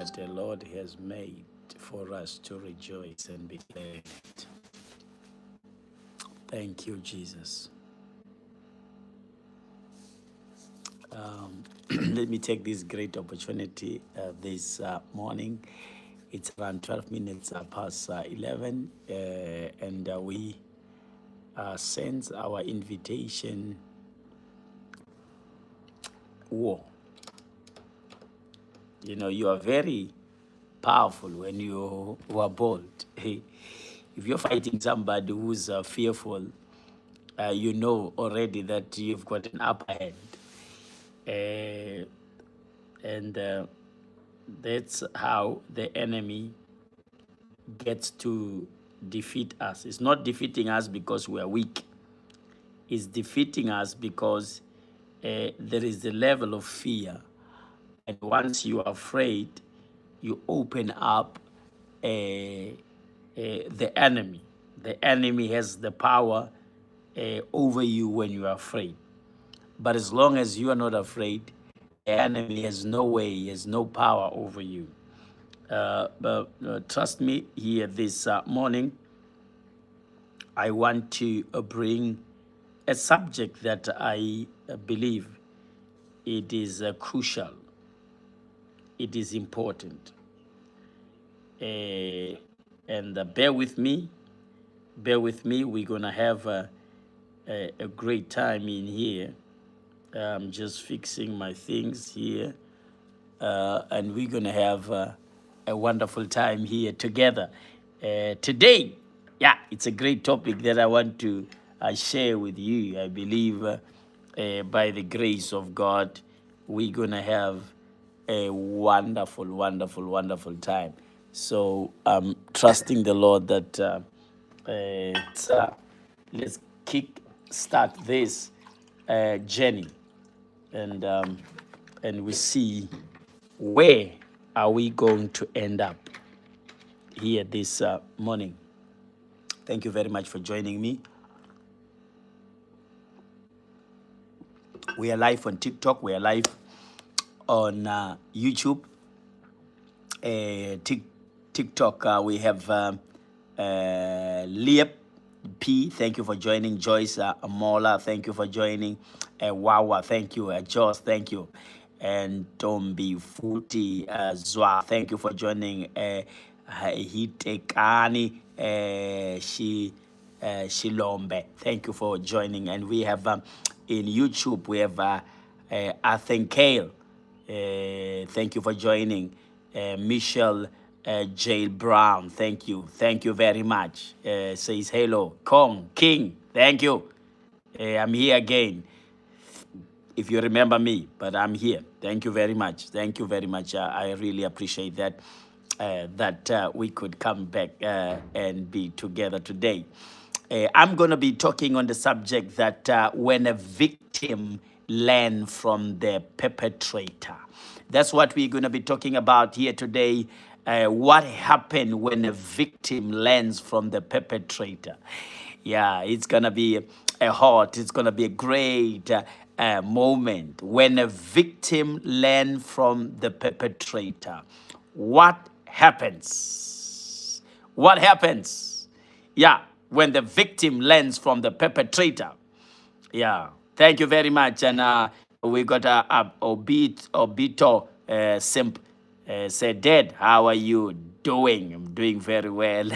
that the Lord has made for us to rejoice and be glad. Thank you, Jesus. Let me take this great opportunity this morning. It's around 12 minutes past 11, and we send our invitation. War. You know, you are very powerful when you are bold. If you're fighting somebody who's fearful, you know already that you've got an upper hand. And that's how the enemy gets to defeat us. It's not defeating us because we are weak. It's defeating us because there is the level of fear. And once you are afraid, you open up the enemy. The enemy has the power over you when you are afraid. But as long as you are not afraid, the enemy has no way, he has no power over you. But trust me, here this morning, I want to bring a subject that I believe it is crucial. It is important. And bear with me. We're going to have a great time in here. I'm just fixing my things here. And we're going to have a wonderful time here together. Today, yeah, it's a great topic that I want to share with you. I believe by the grace of God, we're going to have a wonderful, wonderful, wonderful time. So I'm trusting the Lord that let's start this journey, and we see where are we going to end up here this morning. Thank you very much for joining me. We are live on TikTok. We are live on YouTube. TikTok, we have Liep P. Thank you for joining. Joyce Mola, thank you for joining. Wawa, thank you. Joss, thank you. And Tombi Futi Zwa, thank you for joining. Hitekani Shilombe, thank you for joining. And we have in YouTube, we have Athen thank you for joining. Michelle J. Brown, thank you very much. Says hello. Kong King, thank you. I'm here again, if you remember me, but I'm here. Thank you very much. I really appreciate that we could come back and be together today. I'm going to be talking on the subject that when a victim learns from the perpetrator. That's what we're going to be talking about here today. What happened when a victim learns from the perpetrator? Yeah, it's going to be it's going to be a great moment when a victim learns from the perpetrator. What happens? What happens? Yeah, when the victim learns from the perpetrator. Yeah, thank you very much. And we got Obito Simp said, Dad, how are you doing? I'm doing very well.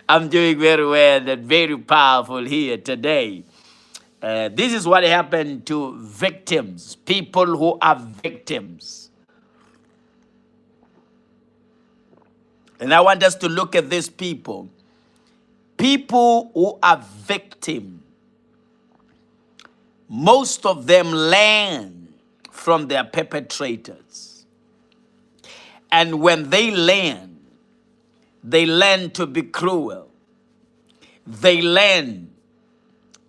I'm doing very well and very powerful here today. This is what happened to victims, people who are victims. And I want us to look at these people. People who are victims, most of them learn from their perpetrators. And when they learn to be cruel. They learn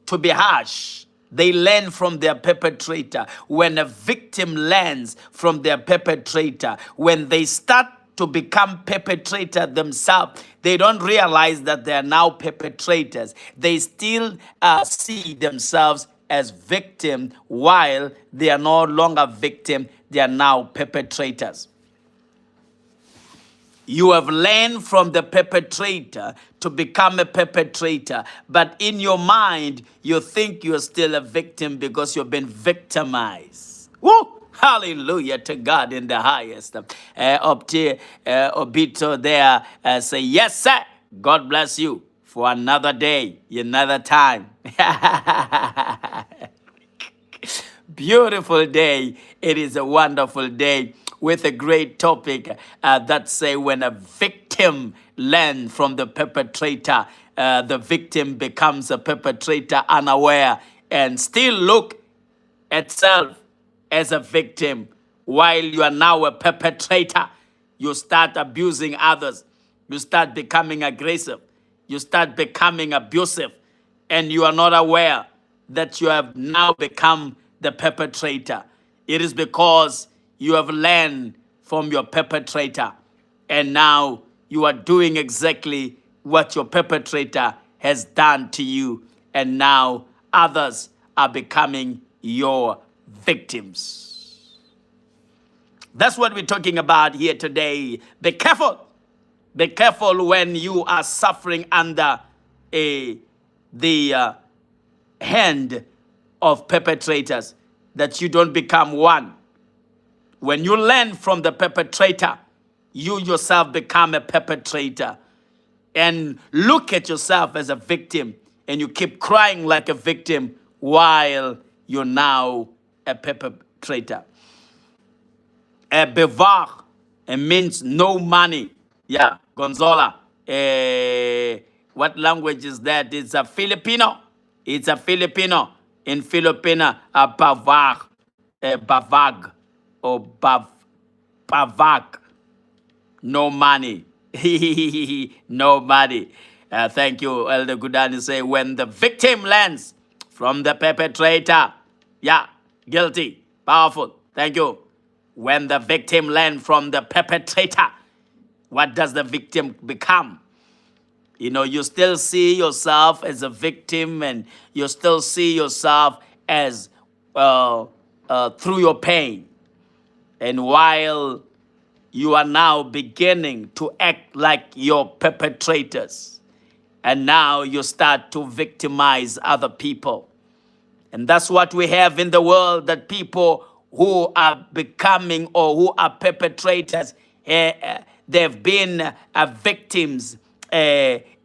to be harsh. They learn from their perpetrator. When a victim learns from their perpetrator, when they start to become perpetrator themselves, they don't realize that they are now perpetrators. They still see themselves as victim while they are no longer victim, they are now perpetrators. You have learned from the perpetrator to become a perpetrator, but in your mind, you think you're still a victim because you've been victimized. Woo! Hallelujah to God in the highest. Up to Obito there, say, yes, sir. God bless you for another day, another time. Beautiful day. It is a wonderful day with a great topic that say when a victim learns from the perpetrator, the victim becomes a perpetrator unaware and still look at self as a victim while you are now a perpetrator. You start abusing others. You start becoming aggressive. You start becoming abusive. And you are not aware that you have now become the perpetrator. It is because you have learned from your perpetrator. And now you are doing exactly what your perpetrator has done to you. And now others are becoming your victims. That's what we're talking about here today. Be careful. Be careful when you are suffering under the hand of perpetrators, that you don't become one. When you learn from the perpetrator, you yourself become a perpetrator. And look at yourself as a victim, and you keep crying like a victim while you're now a perpetrator. A bevar, it means no money. Yeah, Gonzola. What language is that? It's a Filipino. It's a Filipino. In Filipino, a bavar, a bavag, or bavag. No money. No money. Thank you, Elder Gudani. Say, when the victim lands from the perpetrator, yeah, guilty, powerful. Thank you. When the victim lands from the perpetrator, what does the victim become? You know, you still see yourself as a victim, and you still see yourself as through your pain. And while you are now beginning to act like your perpetrators, and now you start to victimize other people. And that's what we have in the world, that people who are becoming or who are perpetrators, they've been victims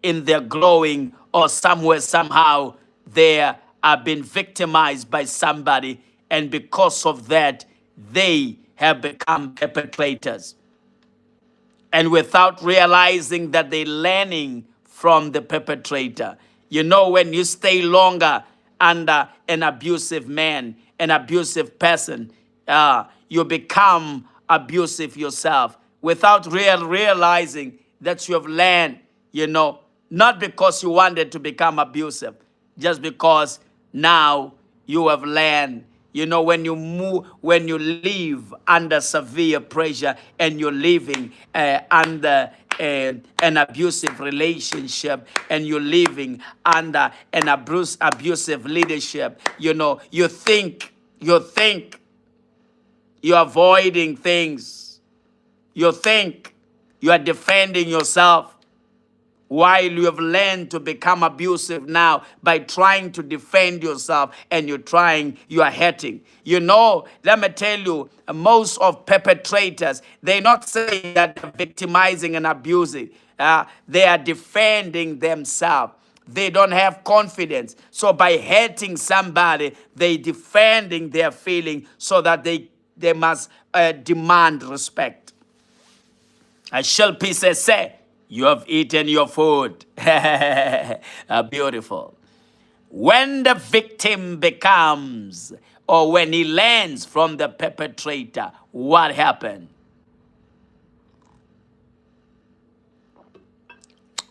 in their growing, or somewhere, somehow, they are being victimized by somebody. And because of that, they have become perpetrators. And without realizing that they're learning from the perpetrator. You know, when you stay longer under an abusive man, an abusive person, you become abusive yourself without realizing that you have learned, you know, not because you wanted to become abusive, just because now you have learned. You know, when you live under severe pressure, and you're living under an abusive relationship, and you're living under an abusive leadership, you know, you think you're avoiding things. You think you are defending yourself, while you have learned to become abusive now by trying to defend yourself, and you are hurting. You know, let me tell you, most of perpetrators, they're not saying that they're victimizing and abusing. They are defending themselves. They don't have confidence. So by hurting somebody, they defending their feeling so that they must demand respect. As Shelby say, you have eaten your food. Beautiful. When the victim becomes, or when he learns from the perpetrator, what happened?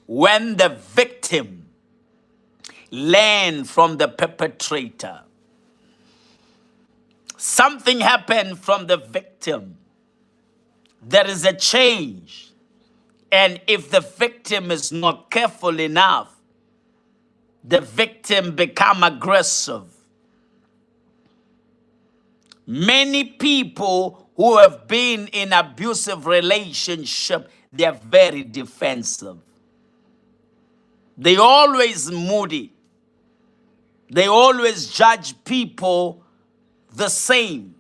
When the victim learns from the perpetrator, something happened from the victim. There is a change. And if the victim is not careful enough, the victim become aggressive. Many people who have been in abusive relationship, they're very defensive. They always moody. They always judge people the same.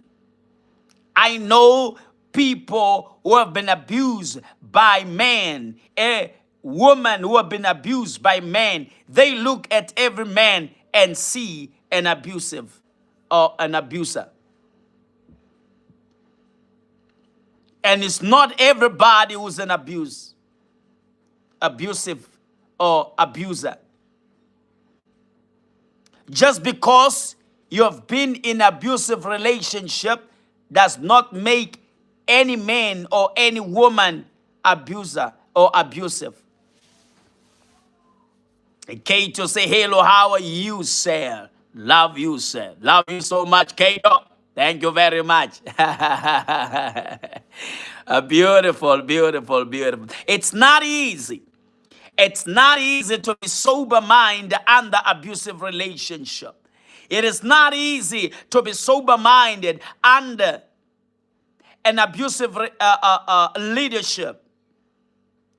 I know people who have been abused by men, a woman who have been abused by men. They look at every man and see an abusive or an abuser. And it's not everybody who's an abusive or abuser. Just because you have been in abusive relationship does not make any man or any woman abuser or abusive. Kato say, hello, how are you, sir? Love you, sir. Love you so much, Kato. Thank you very much. Beautiful, beautiful, beautiful. It's not easy. It's not easy to be sober-minded under abusive relationship. It is not easy to be sober-minded under an abusive leadership.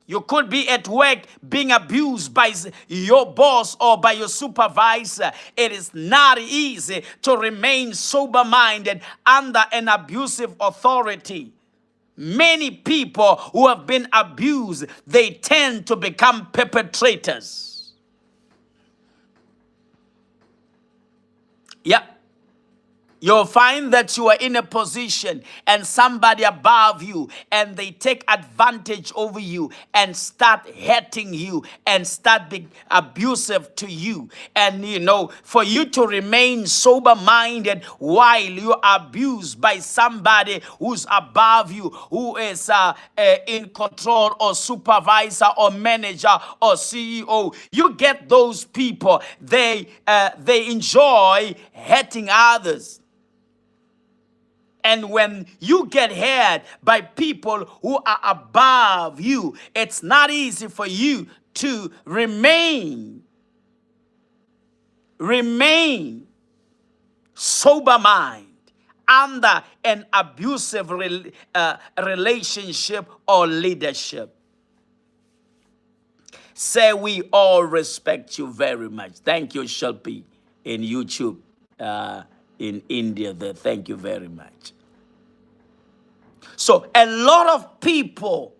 You could be at work being abused by your boss or by your supervisor. It is not easy to remain sober-minded under an abusive authority. Many people who have been abused, they tend to become perpetrators. Yeah. You'll find that you are in a position and somebody above you and they take advantage over you and start hurting you and start being abusive to you. And for you to remain sober-minded while you're abused by somebody who's above you, who is in control or supervisor or manager or CEO, you get those people, they enjoy hurting others. And when you get hurt by people who are above you, it's not easy for you to remain sober mind under an abusive relationship or leadership. Say, we all respect you very much. Thank you, Shelby, in YouTube, in India. Thank you very much. So a lot of people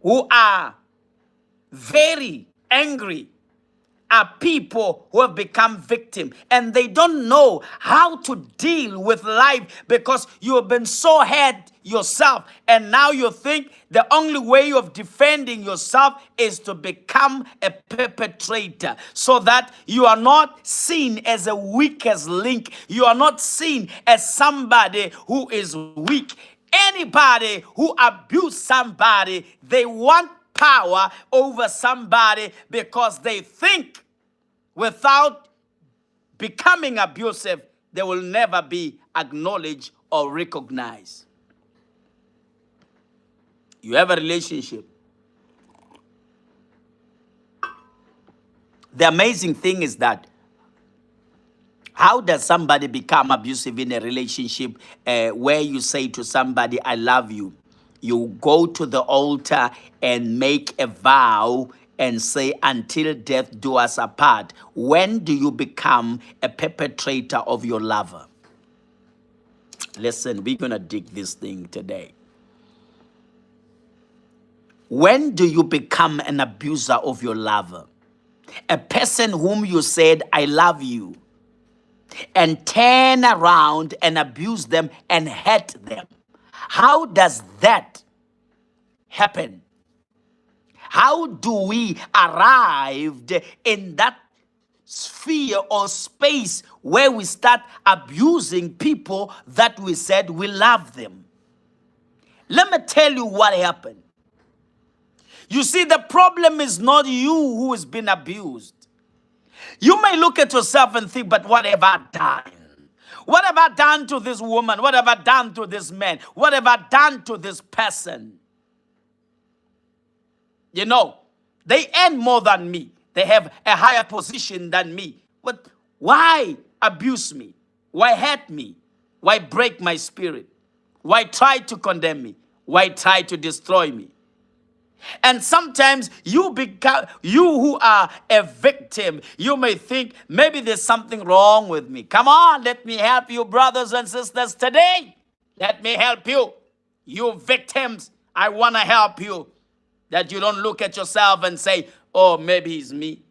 who are very angry are people who have become victims, and they don't know how to deal with life because you have been so hurt yourself, and now you think the only way of defending yourself is to become a perpetrator, so that you are not seen as a weakest link. You are not seen as somebody who is weak. Anybody who abuse somebody, they want power over somebody because they think without becoming abusive, they will never be acknowledged or recognized. You have a relationship. The amazing thing is that how does somebody become abusive in a relationship where you say to somebody, I love you? You go to the altar and make a vow and say, until death do us apart. When do you become a perpetrator of your lover? Listen, we're going to dig this thing today. When do you become an abuser of your lover? A person whom you said, I love you, and turn around and abuse them and hurt them. How does that happen? How do we arrive in that sphere or space where we start abusing people that we said we love them? Let me tell you what happened. You see, the problem is not you who has been abused. You may look at yourself and think, but what have I done? What have I done to this woman? What have I done to this man? What have I done to this person? You know, they earn more than me. They have a higher position than me. Why abuse me? Why hurt me? Why break my spirit? Why try to condemn me? Why try to destroy me? And sometimes you who are a victim, you may think maybe there's something wrong with me. Come on, let me help you, brothers and sisters, today. Let me help you. You victims, I want to help you. That you don't look at yourself and say, oh, maybe it's me.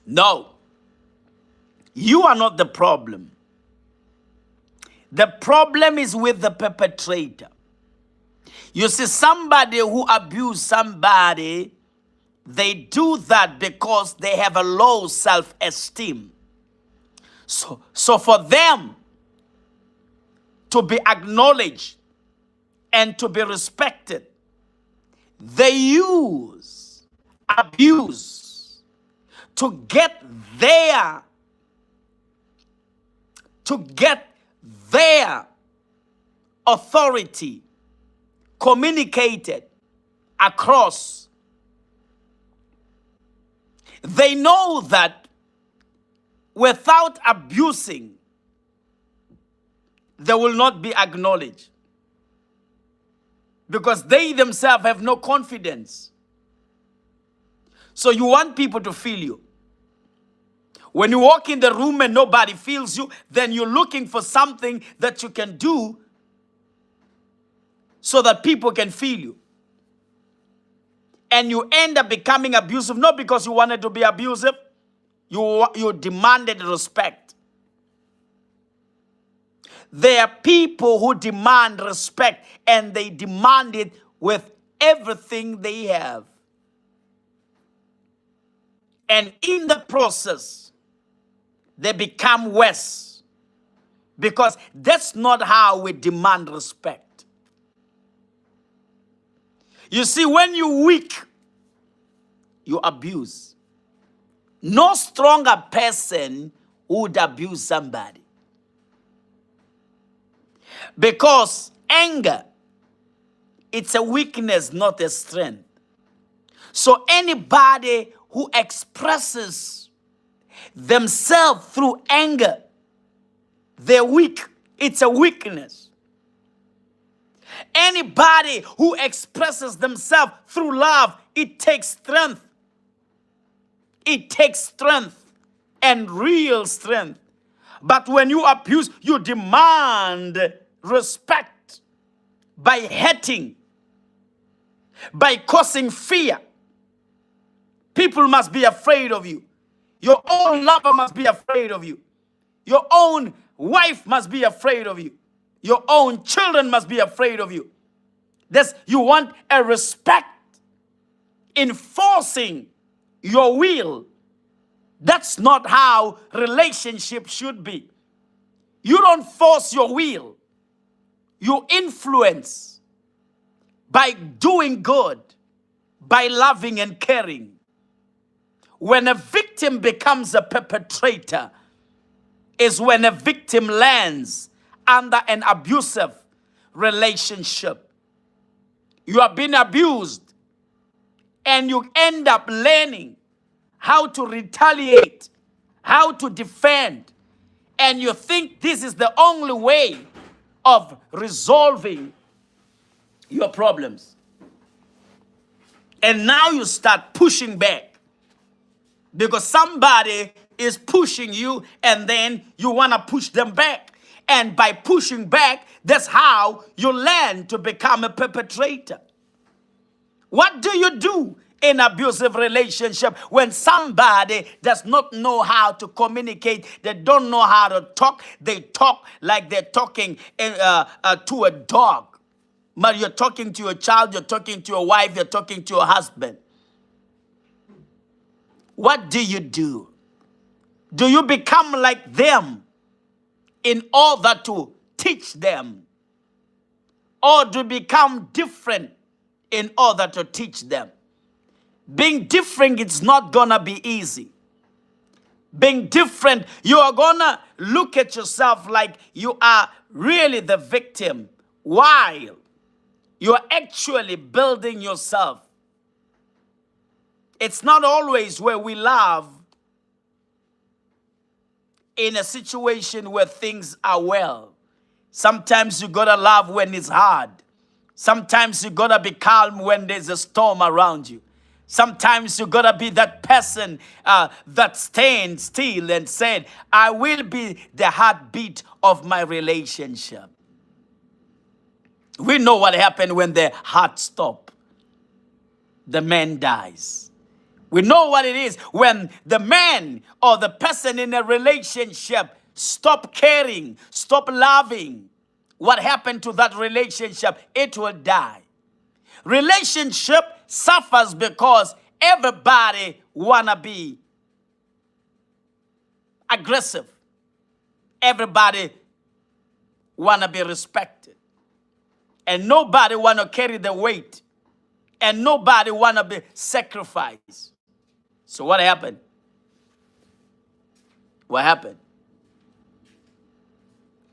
No. You are not the problem. The problem is with the perpetrator. You see, somebody who abused somebody, they do that because they have a low self-esteem. So for them to be acknowledged and to be respected, they use abuse to get their authority communicated across. They know that without abusing, they will not be acknowledged because they themselves have no confidence. So you want people to feel you. When you walk in the room and nobody feels you, then you're looking for something that you can do so that people can feel you. And you end up becoming abusive, not because you wanted to be abusive, you demanded respect. There are people who demand respect, and they demand it with everything they have. And in the process, they become worse, because that's not how we demand respect. You see, when you're weak, you abuse. No stronger person would abuse somebody, because anger, it's a weakness, not a strength. So anybody who expresses themselves through anger, they're weak. It's a weakness. Anybody who expresses themselves through love, it takes strength. It takes strength, and real strength. But when you abuse, you demand respect by hurting, by causing fear. People must be afraid of you. Your own lover must be afraid of you. Your own wife must be afraid of you. Your own children must be afraid of you. You want a respect enforcing your will. That's not how relationship should be. You don't force your will. You influence by doing good, by loving and caring. When a victim becomes a perpetrator, is when a victim lands under an abusive relationship. You have been abused, and you end up learning how to retaliate, how to defend, and you think this is the only way of resolving your problems. And now you start pushing back because somebody is pushing you, and then you want to push them back. And by pushing back, that's how you learn to become a perpetrator. What do you do in abusive relationship when somebody does not know how to communicate? They don't know how to talk. They talk like they're talking to a dog. But you're talking to your child, you're talking to your wife, you're talking to your husband. What do you do? Do you become like them in order to teach them? Or do you become different in order to teach them? Being different, it's not gonna be easy. Being different, you are gonna look at yourself like you are really the victim, while you are actually building yourself. It's not always where we love in a situation where things are well. Sometimes you gotta love when it's hard. Sometimes you gotta be calm when there's a storm around you. Sometimes you gotta be that person that stands still and said, I will be the heartbeat of my relationship. We know what happened when the heart stops. The man dies. We know what it is when the man or the person in a relationship stop caring, stop loving. What happened to that relationship? It will die. Relationship suffers because everybody wanna be aggressive. Everybody wanna be respected. And nobody wanna carry the weight. And nobody wanna be sacrificed. So what happened? What happened?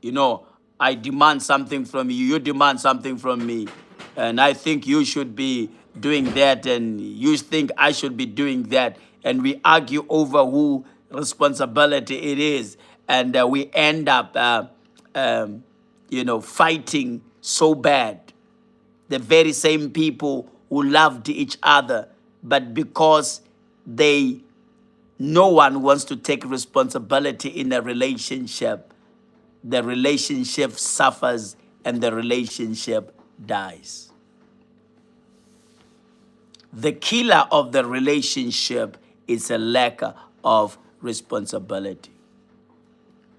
You know, I demand something from you, you demand something from me, and I think you should be doing that, and you think I should be doing that, and we argue over who responsibility it is, and we end up, fighting so bad. The very same people who loved each other, but because no one wants to take responsibility in a relationship, the relationship suffers and the relationship dies. The killer of the relationship is a lack of responsibility.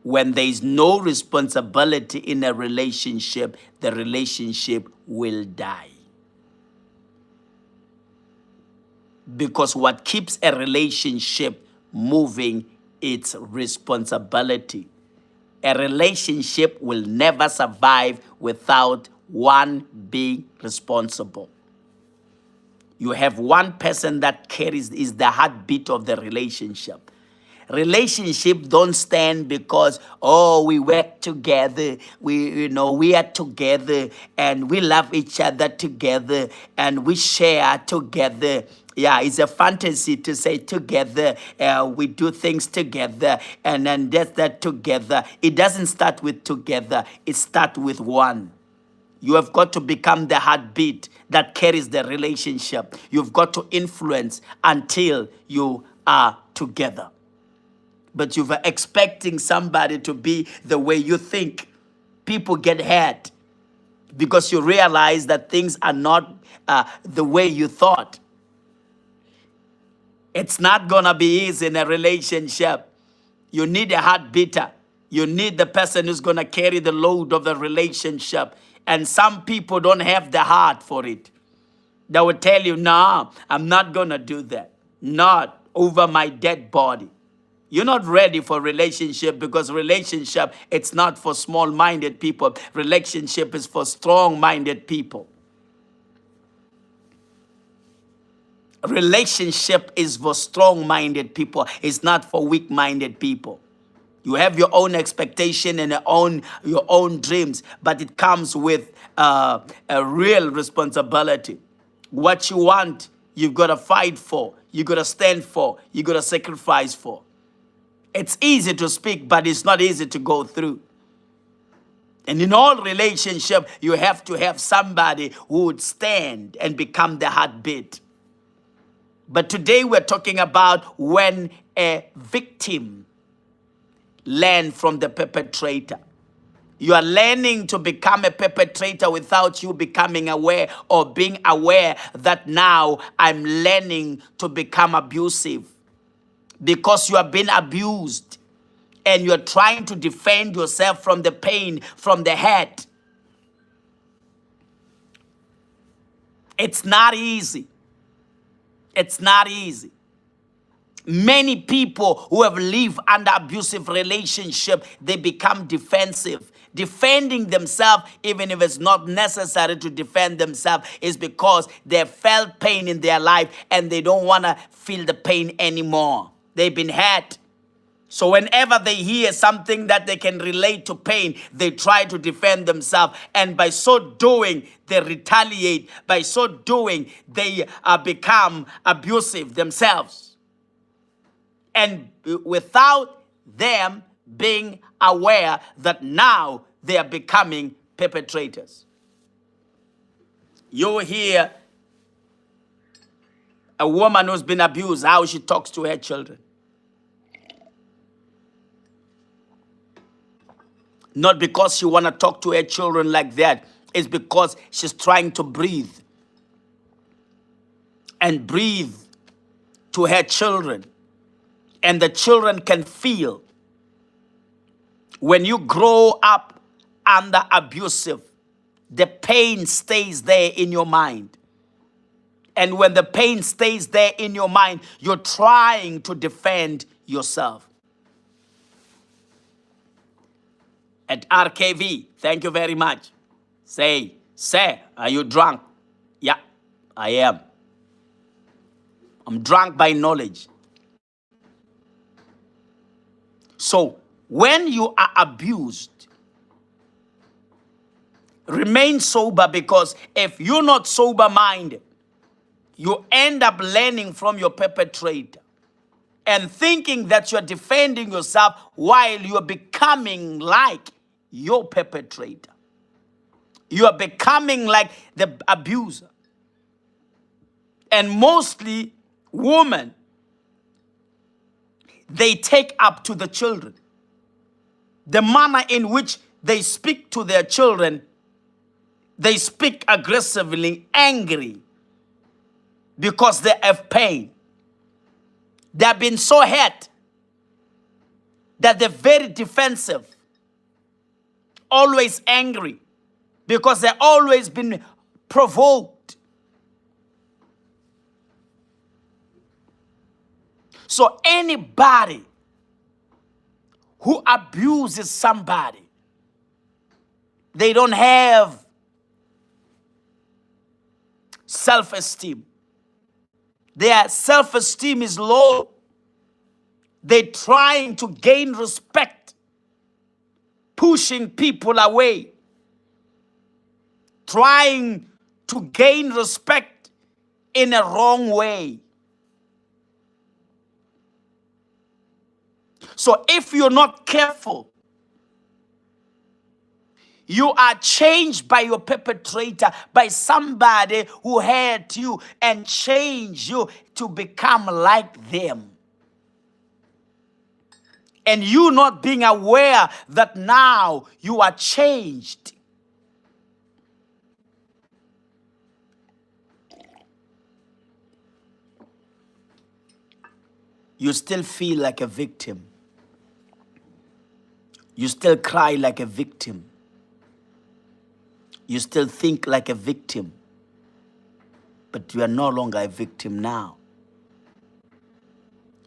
When there is no responsibility in a relationship, the relationship will die. Because what keeps a relationship moving is responsibility. A relationship will never survive without one being responsible. You have one person that is the heartbeat of the relationship. Relationship don't stand because, oh, we work together, we are together, and we love each other together, and we share together. Yeah, it's a fantasy to say together, we do things together, and then that together. It doesn't start with together, it starts with one. You have got to become the heartbeat that carries the relationship. You've got to influence until you are together. But you're expecting somebody to be the way you think. People get hurt because you realize that things are not the way you thought. It's not going to be easy in a relationship. You need a heartbeater. You need the person who's going to carry the load of the relationship. And some people don't have the heart for it. They will tell you, no, I'm not going to do that. Not over my dead body. You're not ready for relationship because relationship, it's not for small-minded people. Relationship is for strong-minded people. Relationship is for strong-minded people. It's not for weak-minded people. You have your own expectation and your own dreams, but it comes with a real responsibility. What you want, you've got to fight for. You've got to stand for. You've got to sacrifice for. It's easy to speak, but it's not easy to go through. And in all relationship, you have to have somebody who would stand and become the heartbeat. But today we're talking about when a victim learns from the perpetrator. You are learning to become a perpetrator without you becoming aware or being aware that now I'm learning to become abusive. Because you have been abused and you're trying to defend yourself from the pain, from the hurt. It's not easy. It's not easy. Many people who have lived under abusive relationship, they become defensive. Defending themselves, even if it's not necessary to defend themselves, is because they felt pain in their life and they don't want to feel the pain anymore. They've been hurt. So whenever they hear something that they can relate to pain, they try to defend themselves. And by so doing, they retaliate. By so doing, they become abusive themselves. And without them being aware that now they are becoming perpetrators. You hear a woman who's been abused, how she talks to her children. Not because she want to talk to her children like that. It's because she's trying to breathe. And breathe to her children. And the children can feel. When you grow up under abusive, the pain stays there in your mind. And when the pain stays there in your mind, you're trying to defend yourself. At RKV, thank you very much. Say, sir, are you drunk? Yeah, I am. I'm drunk by knowledge. So, when you are abused, remain sober, because if you're not sober-minded, you end up learning from your perpetrator and thinking that you're defending yourself while you're becoming like your perpetrator. You are becoming like the abuser. And mostly women, they take up to the children. The manner in which they speak to their children, they speak aggressively, angry, because they have pain. They have been so hurt that they're very defensive, always angry, because they've always been provoked. So anybody who abuses somebody, they don't have self-esteem. Their self-esteem is low. They're trying to gain respect, pushing people away, trying to gain respect in a wrong way. So if you're not careful, you are changed by your perpetrator, by somebody who hurt you and changed you to become like them. And you not being aware that now you are changed. You still feel like a victim. You still cry like a victim. You still think like a victim. But you are no longer a victim now.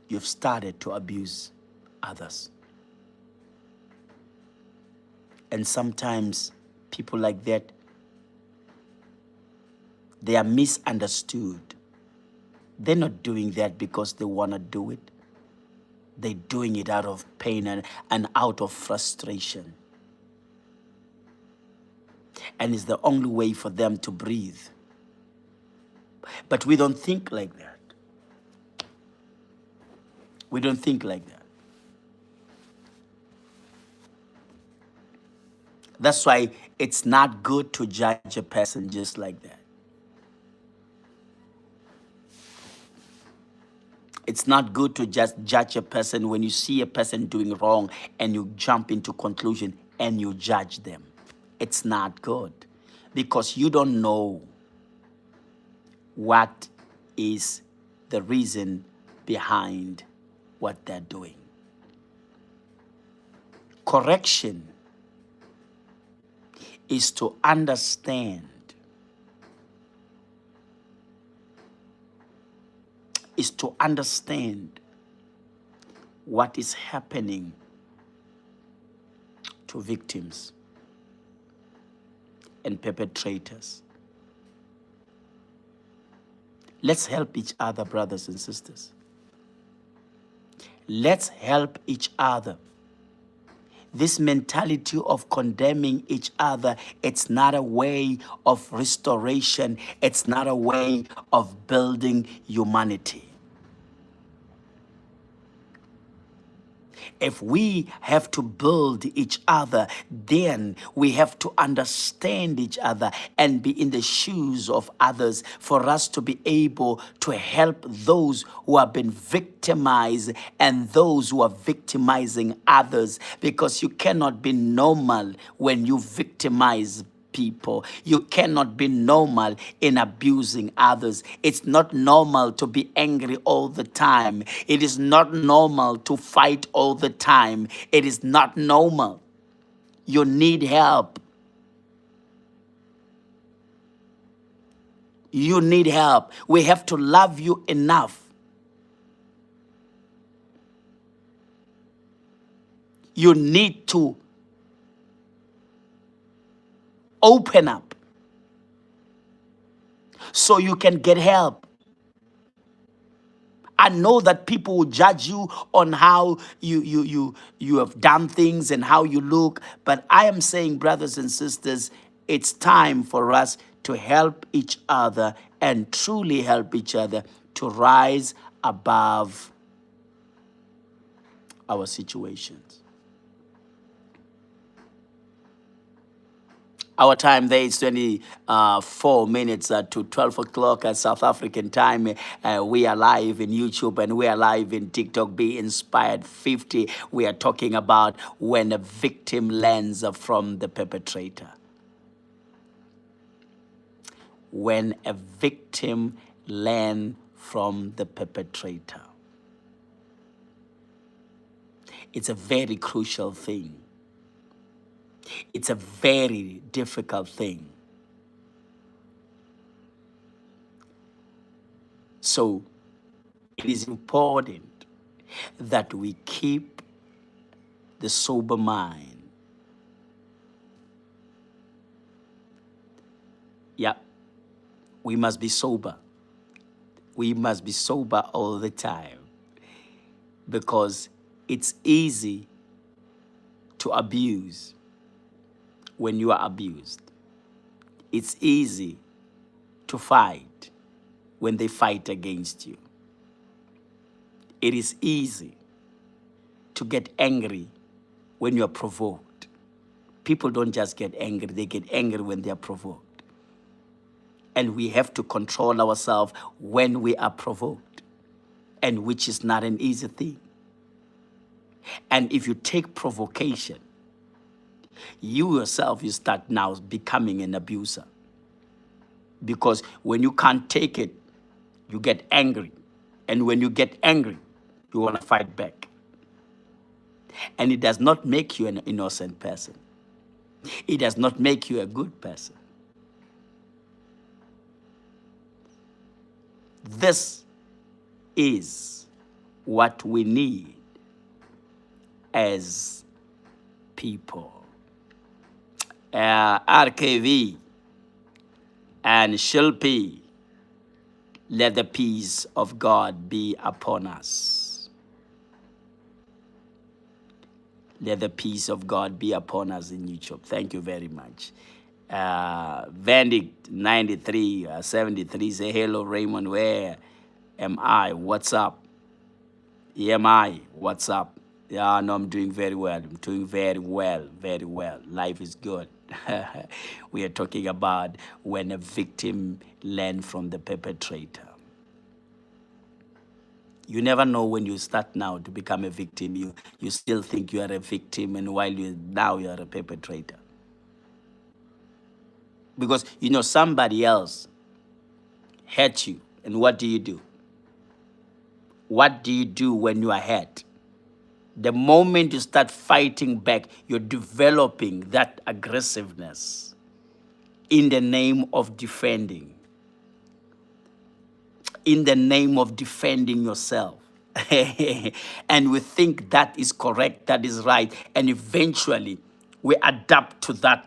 You've started to abuse others. And sometimes people like that, they are misunderstood. They're not doing that because they want to do it. They're doing it out of pain and out of frustration. And it's the only way for them to breathe. But we don't think like that. We don't think like that. That's why it's not good to judge a person just like that. It's not good to just judge a person when you see a person doing wrong and you jump into conclusion and you judge them. It's not good because you don't know what is the reason behind what they're doing. Correction is to understand, what is happening to victims and perpetrators. Let's help each other, brothers and sisters. Let's help each other. This mentality of condemning each other, it's not a way of restoration. It's not a way of building humanity. If we have to build each other, then we have to understand each other and be in the shoes of others for us to be able to help those who have been victimized and those who are victimizing others, because you cannot be normal when you victimize people. You cannot be normal in abusing others. It's not normal to be angry all the time. It is not normal to fight all the time. It is not normal. You need help. You need help. We have to love you enough. You need to open up so you can get help. I know that people will judge you on how you have done things and how you look, but I am saying, brothers and sisters, it's time for us to help each other and truly help each other to rise above our situations. Our time there is 24 minutes to 12 o'clock at South African time. We are live in YouTube and we are live in TikTok. Be Inspired 50. We are talking about when a victim learns from the perpetrator. When a victim learns from the perpetrator. It's a very crucial thing. It's a very difficult thing. So it is important that we keep the sober mind. Yeah, we must be sober. We must be sober all the time, because it's easy to abuse when you are abused. It's easy to fight when they fight against you. It is easy to get angry when you are provoked. People don't just get angry, they get angry when they are provoked. And we have to control ourselves when we are provoked, and which is not an easy thing. And if you take provocation, you yourself, you start now becoming an abuser. Because when you can't take it, you get angry. And when you get angry, you want to fight back. And it does not make you an innocent person. It does not make you a good person. This is what we need as people. RKV and Shilpi, let the peace of God be upon us. Let the peace of God be upon us in YouTube. Thank you very much. Vandic 93, 73 say, hello Raymond, where am I? What's up? EMI, what's up? Yeah, no, I'm doing very well. I'm doing very well, very well. Life is good. We are talking about when a victim learns from the perpetrator. You never know when you start now to become a victim. You still think you are a victim, and while now you are a perpetrator. Because, you know, somebody else hurt you, and what do? What do you do when you are hurt? The moment you start fighting back, you're developing that aggressiveness in the name of defending. In the name of defending yourself. And we think that is correct, that is right. And eventually, we adapt to that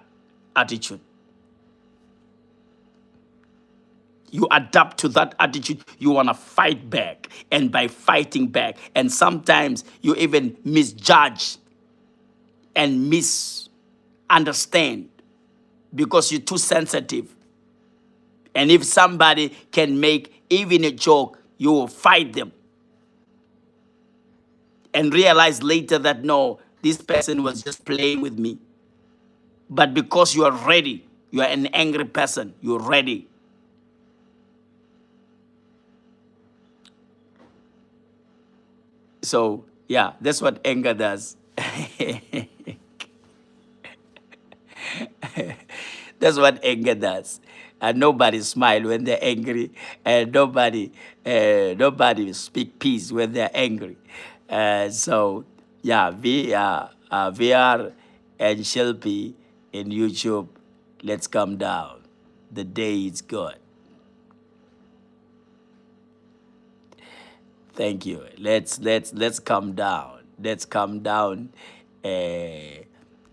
attitude. You adapt to that attitude, you want to fight back. And by fighting back, and sometimes you even misjudge and misunderstand because you're too sensitive. And if somebody can make even a joke, you will fight them. and realize later that no, this person was just playing with me. But because you are ready, you are an angry person, you're ready. So, yeah, that's what anger does. That's what anger does. And nobody smile when they're angry, and nobody speak peace when they're angry. So, yeah, VR and Shilpi in YouTube. Let's come down. The day is good. Thank you. Let's come down. Let's come down, and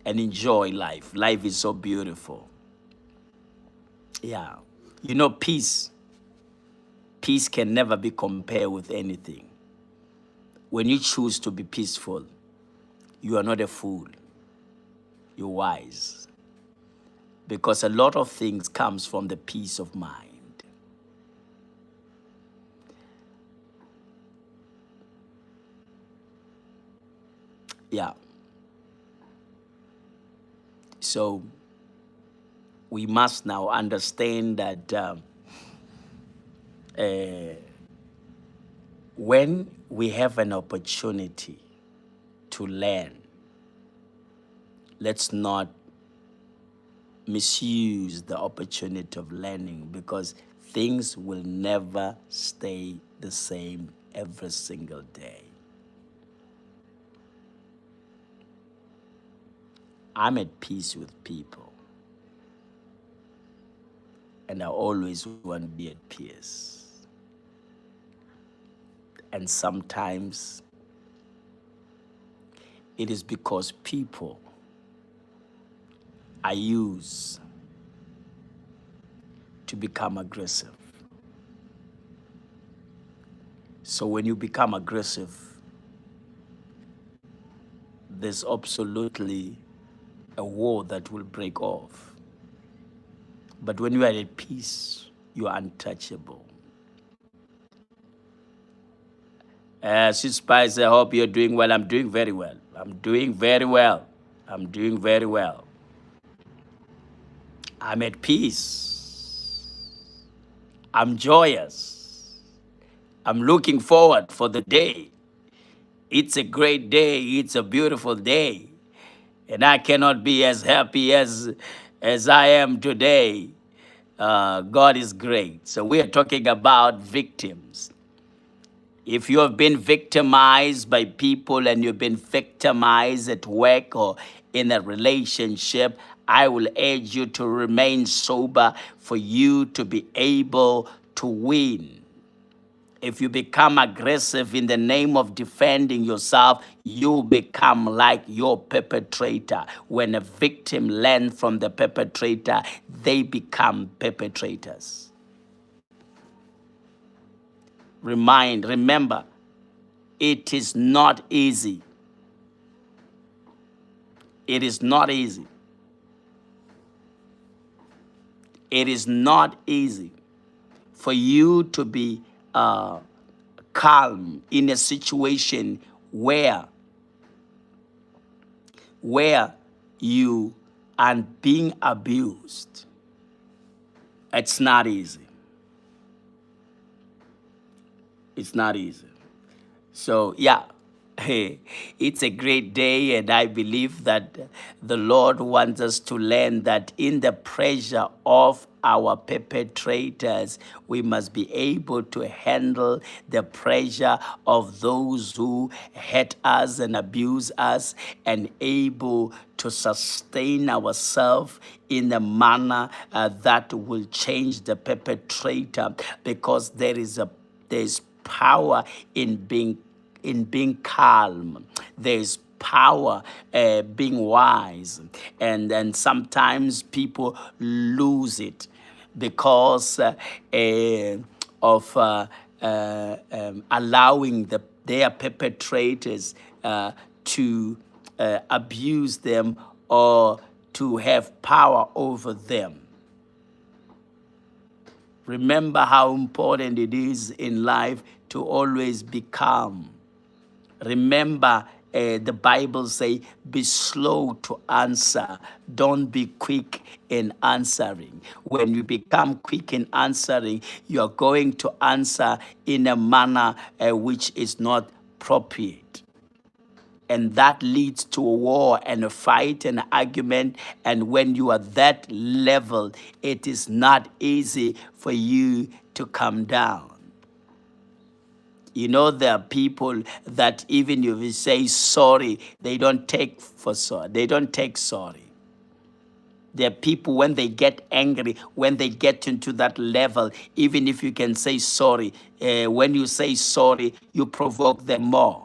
enjoy life. Life is so beautiful. Yeah. You know, peace can never be compared with anything. When you choose to be peaceful, you are not a fool. You're wise. Because a lot of things comes from the peace of mind. Yeah. So we must now understand that when we have an opportunity to learn, let's not misuse the opportunity of learning, because things will never stay the same every single day. I'm at peace with people, and I always want to be at peace. And sometimes it is because people are used to become aggressive. So when you become aggressive, there's absolutely a war that will break off. But when you are at peace, you are untouchable. Sweet Spice, I hope you're doing well. I'm doing very well. I'm doing very well. I'm doing very well. I'm at peace. I'm joyous. I'm looking forward for the day. It's a great day. It's a beautiful day. And I cannot be as happy as I am today. God is great. So we are talking about victims. If you have been victimized by people and you've been victimized at work or in a relationship, I will urge you to remain sober for you to be able to win. If you become aggressive in the name of defending yourself, you become like your perpetrator. When a victim learns from the perpetrator, they become perpetrators. Remember, it is not easy. It is not easy. It is not easy for you to be calm in a situation where you are being abused. It's not easy. It's not easy. So, yeah, hey, it's a great day, and I believe that the Lord wants us to learn that in the pressure of our perpetrators, we must be able to handle the pressure of those who hurt us and abuse us, and able to sustain ourselves in a manner that will change the perpetrator, because there's power in being calm. There's power being wise, and sometimes people lose it because of allowing their perpetrators to abuse them or to have power over them. Remember how important it is in life to always be calm, Remember, the Bible say, be slow to answer. Don't be quick in answering. When you become quick in answering, you are going to answer in a manner which is not appropriate. And that leads to a war and a fight and an argument. And when you are that level, it is not easy for you to come down. You know, there are people that even if you say sorry, they don't take for sorry. They don't take sorry. There are people, when they get angry, when they get into that level, even if you can say sorry, when you say sorry, you provoke them more.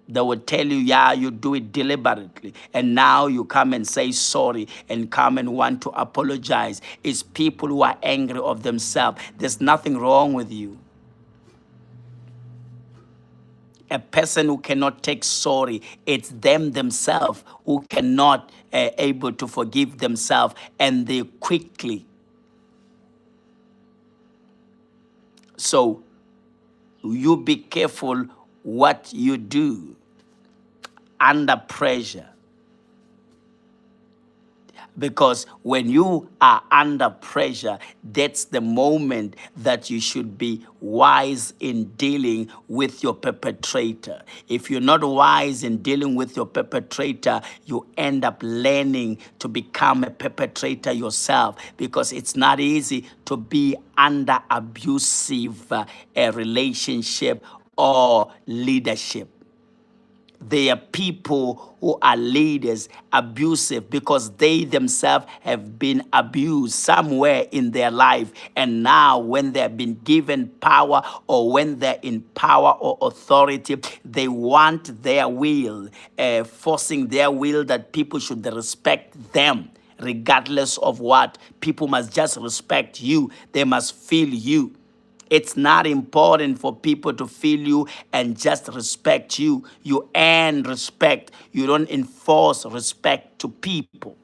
They will tell you, yeah, you do it deliberately. And now you come and say sorry and come and want to apologize. It's people who are angry of themselves. There's nothing wrong with you. A person who cannot take sorry, it's them themselves who cannot able to forgive themselves, and they quickly. So you be careful what you do under pressure. Because when you are under pressure, that's the moment that you should be wise in dealing with your perpetrator. If you're not wise in dealing with your perpetrator, you end up learning to become a perpetrator yourself, because it's not easy to be under abusive relationship or leadership. They are people who are leaders, abusive, because they themselves have been abused somewhere in their life. And now when they have been given power, or when they're in power or authority, they want their will, forcing their will that people should respect them. Regardless of what, people must just respect you. They must feel you. It's not important for people to feel you and just respect you. You earn respect. You don't enforce respect to people.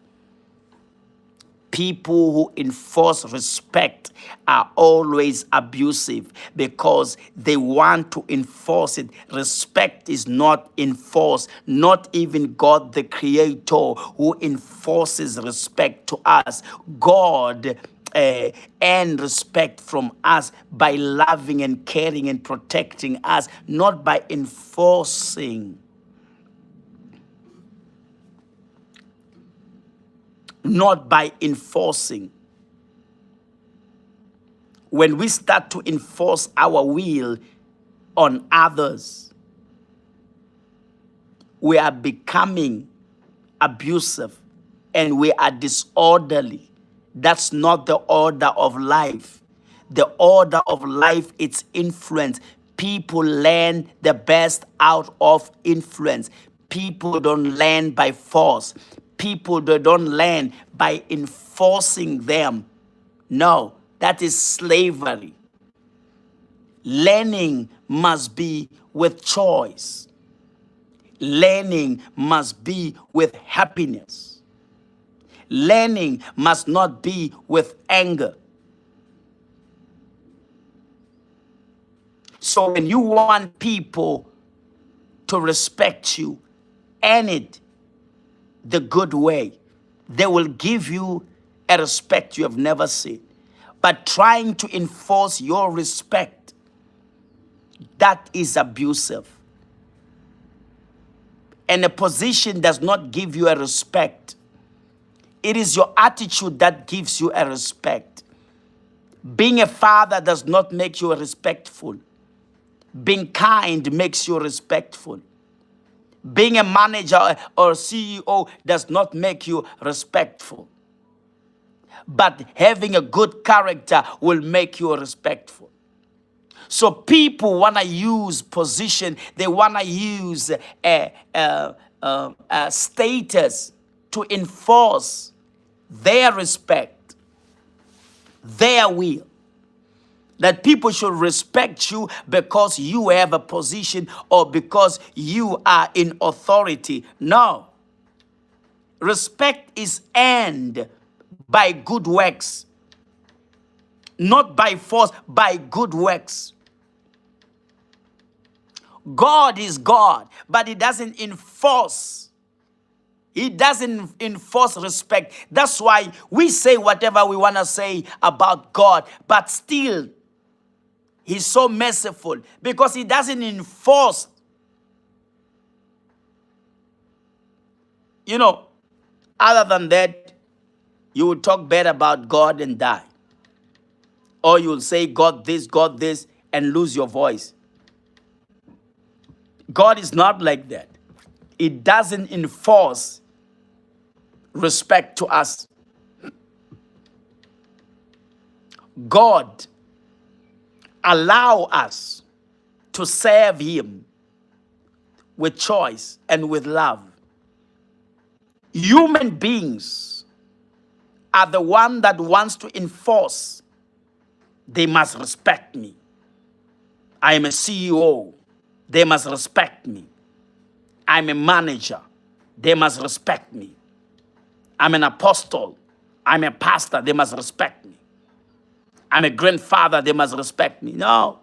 People who enforce respect are always abusive, because they want to enforce it. Respect is not enforced. Not even God, the Creator, who enforces respect to us. God and respect from us by loving and caring and protecting us, not by enforcing. Not by enforcing. When we start to enforce our will on others, we are becoming abusive and we are disorderly. That's not the order of life. The order of life, it's influence. People learn the best out of influence. People don't learn by force. People they don't learn by enforcing them. No, that is slavery. Learning must be with choice. Learning must be with happiness. Learning must not be with anger. So when you want people to respect you, earn it the good way. They will give you a respect you have never seen. But trying to enforce your respect, that is abusive. And a position does not give you a respect. It is your attitude that gives you a respect. Being a father does not make you respectful. Being kind makes you respectful. Being a manager or CEO does not make you respectful. But having a good character will make you respectful. So people want to use position. They want to use status to enforce their respect, their will. That people should respect you because you have a position or because you are in authority. No. Respect is earned by good works. Not by force, by good works. God is God, but he doesn't enforce. He doesn't enforce respect. That's why we say whatever we want to say about God, but still, he's so merciful because he doesn't enforce. You know, other than that, you will talk bad about God and die. Or you'll say God this, and lose your voice. God is not like that. It doesn't enforce respect to us. God allow us to serve him with choice and with love. Human beings are the one that wants to enforce. They must respect me. I am a CEO. They must respect me. I'm a manager. They must respect me. I'm an apostle. I'm a pastor. They must respect me. I'm a grandfather. They must respect me. No.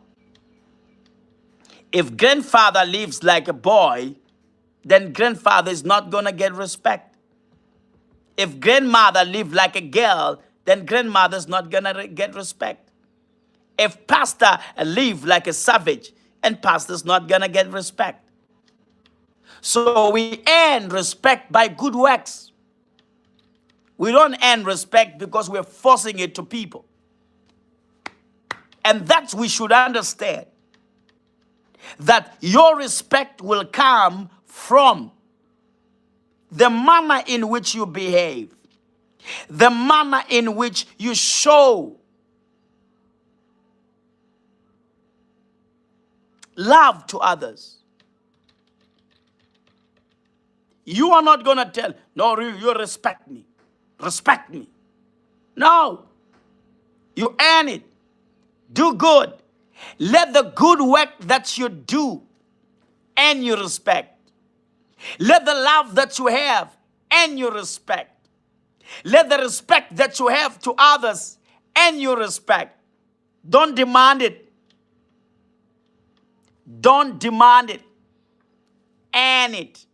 If grandfather lives like a boy, then grandfather is not going to get respect. If grandmother lives like a girl, then grandmother is not going to get respect. If pastor live like a savage, and pastor is not going to get respect. So we earn respect by good works. We don't earn respect because we're forcing it to people. And that we should understand. That your respect will come from the manner in which you behave, the manner in which you show love to others. You are not going to tell, no, you respect me. Respect me. No. You earn it. Do good. Let the good work that you do earn you respect. Let the love that you have earn you respect. Let the respect that you have to others earn you respect. Don't demand it. Don't demand it. Earn it.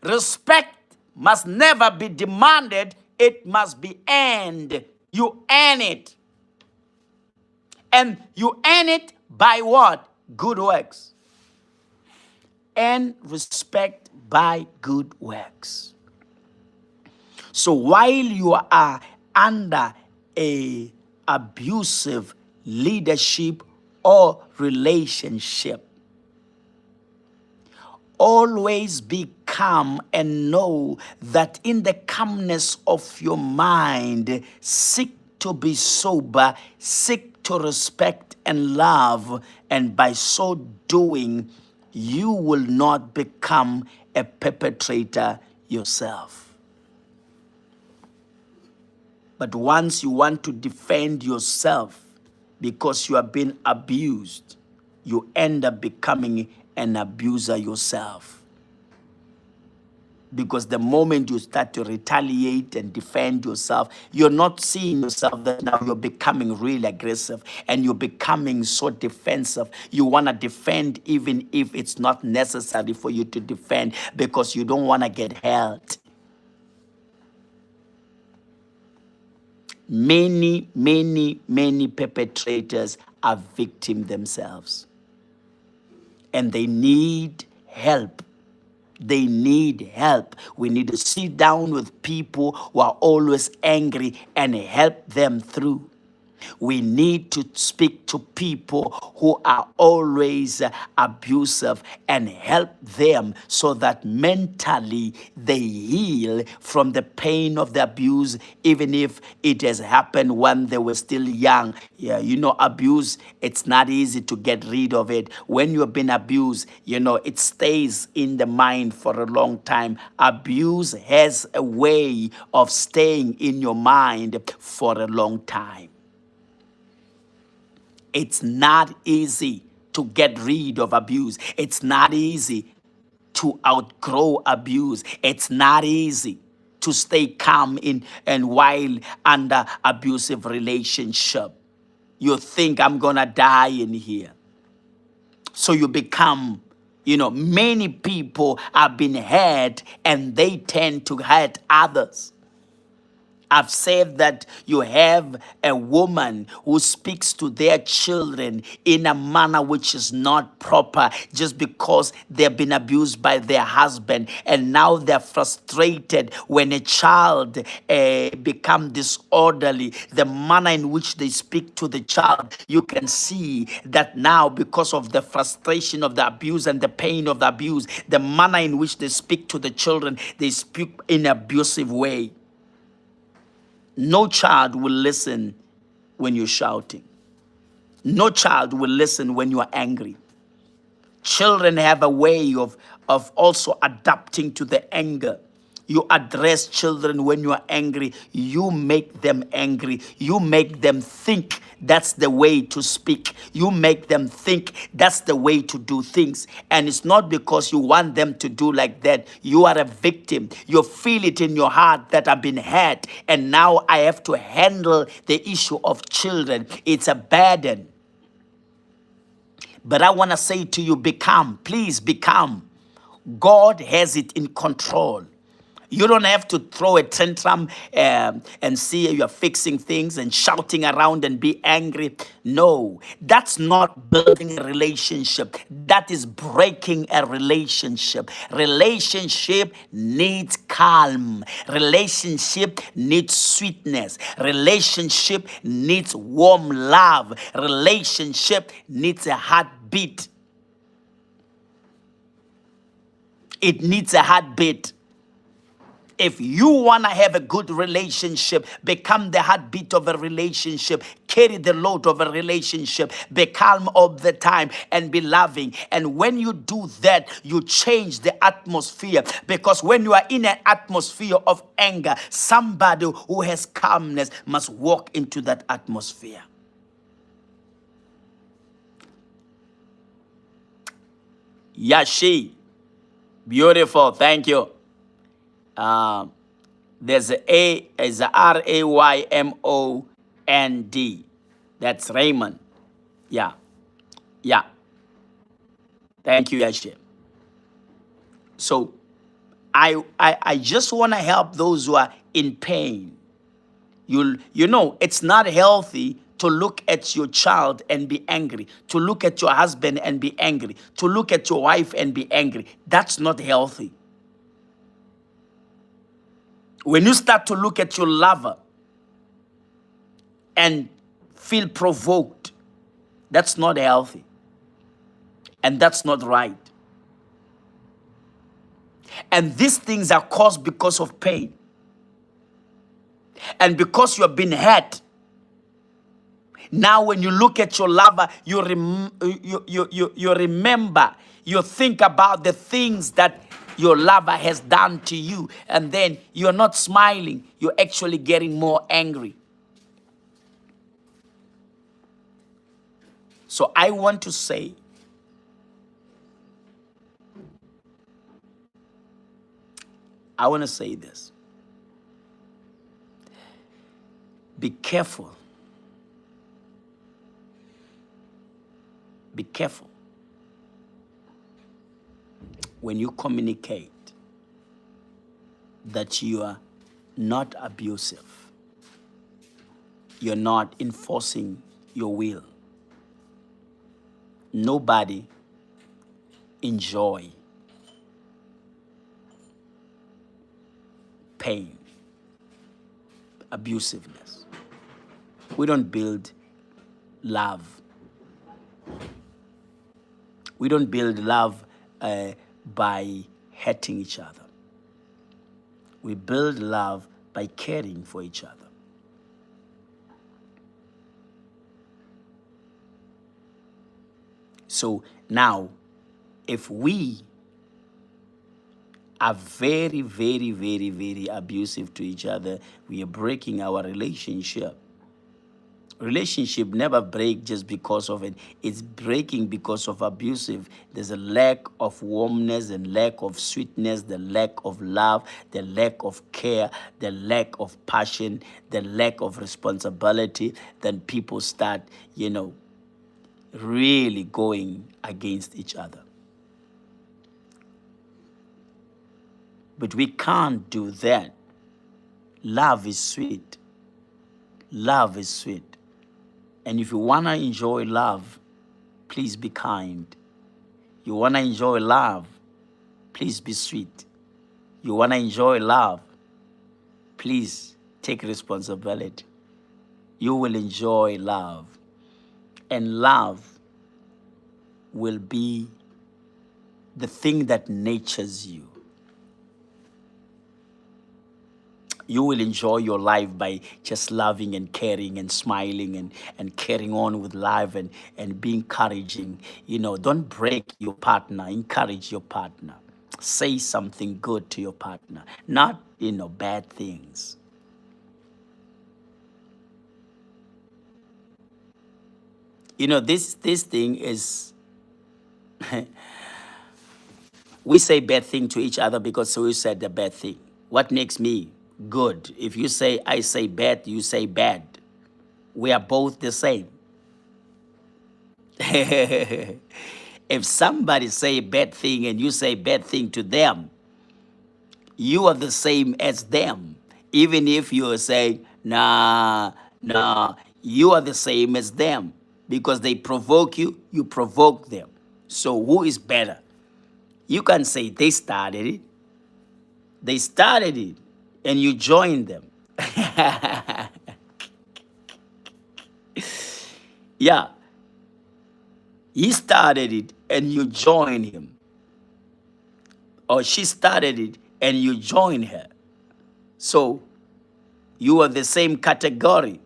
Respect must never be demanded. It must be earned. You earn it. And you earn it by what? Good works. Earn respect by good works. So while you are under a abusive leadership or relationship, always be calm and know that in the calmness of your mind, seek to be sober, seek to respect and love, and by so doing, you will not become a perpetrator yourself. But once you want to defend yourself because you have been abused, you end up becoming an abuser yourself. Because the moment you start to retaliate and defend yourself, you're not seeing yourself that now you're becoming really aggressive and you're becoming so defensive. You want to defend even if it's not necessary for you to defend because you don't want to get hurt. Many perpetrators are victims themselves. And they need help. They need help. We need to sit down with people who are always angry and help them through. We need to speak to people who are always abusive and help them so that mentally they heal from the pain of the abuse, even if it has happened when they were still young. Yeah, you know, abuse, it's not easy to get rid of it. When you've been abused, you know, it stays in the mind for a long time. Abuse has a way of staying in your mind for a long time. It's not easy to get rid of abuse. It's not easy to outgrow abuse. It's not easy to stay calm in and while under abusive relationship. You think I'm gonna die in here. So you become You know, many people have been hurt and they tend to hurt others. I've said that you have a woman who speaks to their children in a manner which is not proper just because they've been abused by their husband, and now they're frustrated when a child become disorderly. The manner in which they speak to the child, you can see that now, because of the frustration of the abuse and the pain of the abuse, the manner in which they speak to the children, they speak in an abusive way. No child will listen when you're shouting. No child will listen when you are angry. Children have a way of also adapting to the anger. You address children when you are angry. You make them angry. You make them think that's the way to speak. You make them think that's the way to do things. And it's not because you want them to do like that. You are a victim. You feel it in your heart that I've been hurt, and now I have to handle the issue of children. It's a burden. But I want to say to you, become, please become. God has it in control. You don't have to throw a tantrum and see you're fixing things and shouting around and be angry. No, that's not building a relationship. That is breaking a relationship. Relationship needs calm. Relationship needs sweetness. Relationship needs warm love. Relationship needs a heartbeat. It needs a heartbeat. If you want to have a good relationship, become the heartbeat of a relationship, carry the load of a relationship, be calm all the time and be loving. And when you do that, you change the atmosphere, because when you are in an atmosphere of anger, somebody who has calmness must walk into that atmosphere. Yashi, beautiful, thank you. There's a Raymond. That's Raymond. Yeah. Yeah. Thank you, Yashe. So I just want to help those who are in pain. You know, it's not healthy to look at your child and be angry, to look at your husband and be angry, to look at your wife and be angry. That's not healthy. When you start to look at your lover and feel provoked, that's not healthy. And that's not right. And these things are caused because of pain. And because you have been hurt. Now when you look at your lover, you remember, you think about the things that your lover has done to you, and then you're not smiling, you're actually getting more angry. So I want to say, this. Be careful. Be careful when you communicate that you are not abusive. You're not enforcing your will. Nobody enjoy pain, abusiveness. We don't build love. We don't build love by hurting each other. We build love by caring for each other. So now, if we are very, very, very, very abusive to each other, we are breaking our relationship. Relationship never break just because of it. It's breaking because of abusive. There's a lack of warmness and lack of sweetness, the lack of love, the lack of care, the lack of passion, the lack of responsibility. Then people start, really going against each other. But we can't do that. Love is sweet. Love is sweet. And if you want to enjoy love, please be kind. You want to enjoy love, please be sweet. You want to enjoy love, please take responsibility. You will enjoy love. And love will be the thing that natures you. You will enjoy your life by just loving and caring and smiling and carrying on with life and being encouraging. You know, don't break your partner, encourage your partner. Say something good to your partner, not, bad things. This thing is, we say bad thing to each other because we said the bad thing. What makes me good? If you say, I say bad, you say bad. We are both the same. If somebody say bad thing and you say bad thing to them, you are the same as them. Even if you say, nah, you are the same as them. Because they provoke you, you provoke them. So who is better? You can say they started it. They started it, and you joined them. Yeah. He started it, and you join him. Or she started it, and you join her. So you are the same category.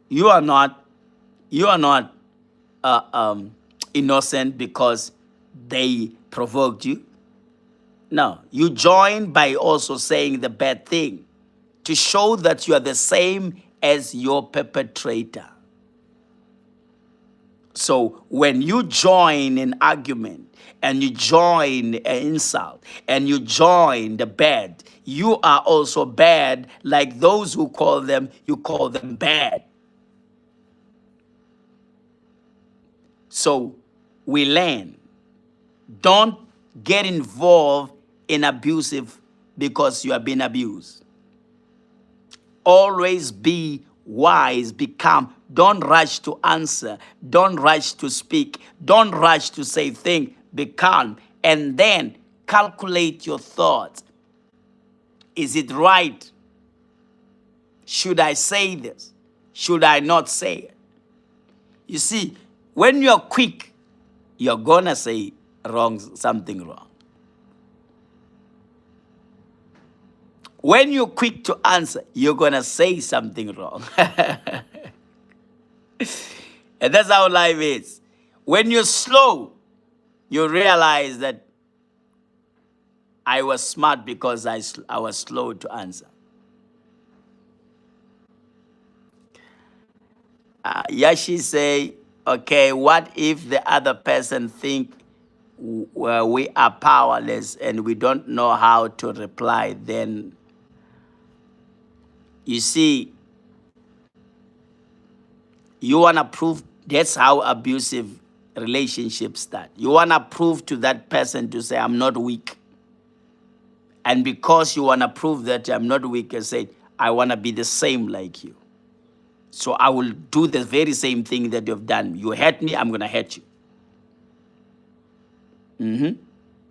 You are not innocent because they provoked you. No, you join by also saying the bad thing to show that you are the same as your perpetrator. So when you join an argument and you join an insult and you join the bad, you are also bad like those who call them, you call them bad. So we learn. Don't get involved in abusive because you have been abused. Always be wise, become. Don't rush to answer. Don't rush to speak. Don't rush to say things. Be calm. And then calculate your thoughts. Is it right? Should I say this? Should I not say it? You see, when you're quick, you're gonna say something wrong. When you're quick to answer, you're gonna say something wrong. And that's how life is. When you're slow, you realize that I was smart because I was slow to answer. Yashi say, okay, what if the other person think we are powerless and we don't know how to reply? Then, you see, you want to prove. That's how abusive relationships start. You want to prove to that person to say, I'm not weak. And because you want to prove that I'm not weak, you say, I want to be the same like you. So I will do the very same thing that you've done. You hurt me, I'm going to hurt you.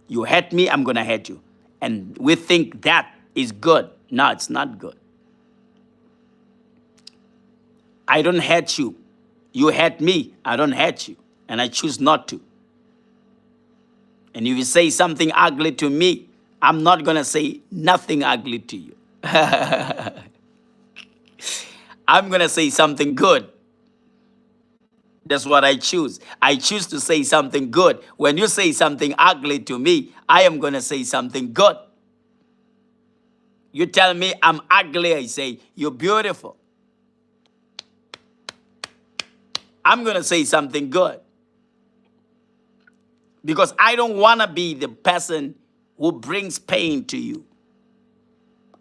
You hurt me, I'm going to hurt you. And we think that is good. No, it's not good. I don't hurt you. You hurt me, I don't hurt you. And I choose not to. And if you say something ugly to me, I'm not going to say nothing ugly to you. I'm going to say something good. That's what I choose. I choose to say something good. When you say something ugly to me, I am going to say something good. You tell me I'm ugly, I say, you're beautiful. I'm going to say something good. Because I don't want to be the person who brings pain to you.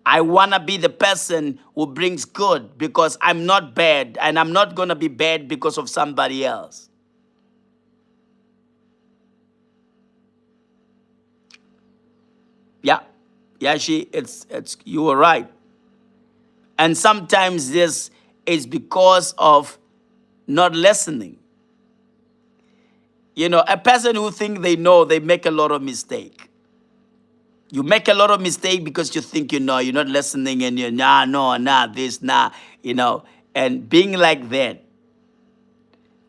I want to be the person who brings good because I'm not bad and I'm not going to be bad because of somebody else. Yashi, you were right. And sometimes this is because of not listening. You know, a person who think they know, they make a lot of mistake. You make a lot of mistake because you think you know, you're not listening, and you're this, you know, and being like that,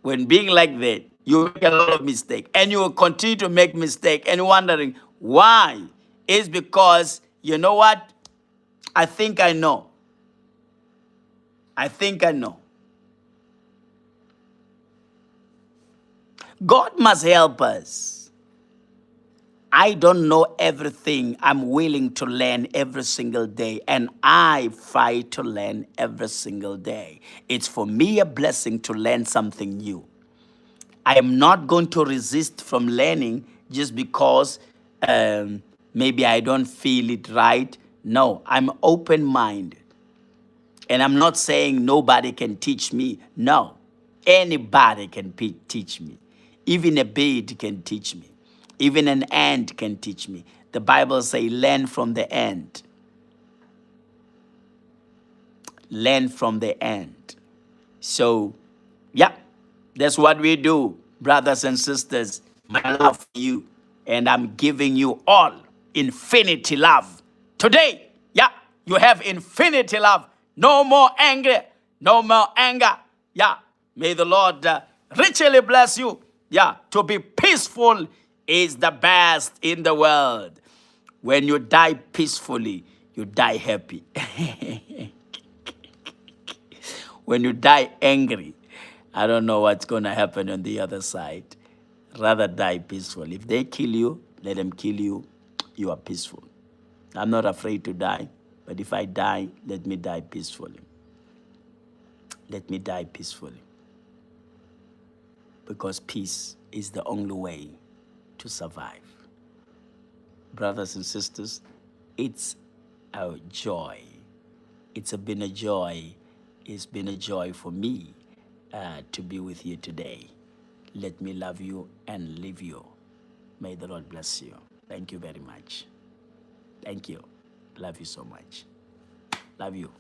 when being like that, you make a lot of mistake, and you will continue to make mistake, and wondering why. It's because, you know what? I think I know. I think I know. God must help us. I don't know everything. I'm willing to learn every single day, and I fight to learn every single day. It's for me a blessing to learn something new. I am not going to resist from learning just because maybe I don't feel it right. No, I'm open-minded. And I'm not saying nobody can teach me. No, anybody can teach me. Even a bird can teach me. Even an ant can teach me. The Bible says, learn from the ant. Learn from the ant. So, yeah, that's what we do, brothers and sisters. My love for you, and I'm giving you all infinity love. Today, yeah, you have infinity love. No more anger, no more anger. Yeah, may the Lord richly bless you. Yeah, to be peaceful is the best in the world. When you die peacefully, you die happy. When you die angry, I don't know what's going to happen on the other side. Rather die peaceful. If they kill you, let them kill you. You are peaceful. I'm not afraid to die, but if I die, let me die peacefully. Let me die peacefully. Because peace is the only way to survive. Brothers and sisters, it's a joy. It's been a joy. It's been a joy for me to be with you today. Let me love you and leave you. May the Lord bless you. Thank you very much. Thank you. Love you so much. Love you.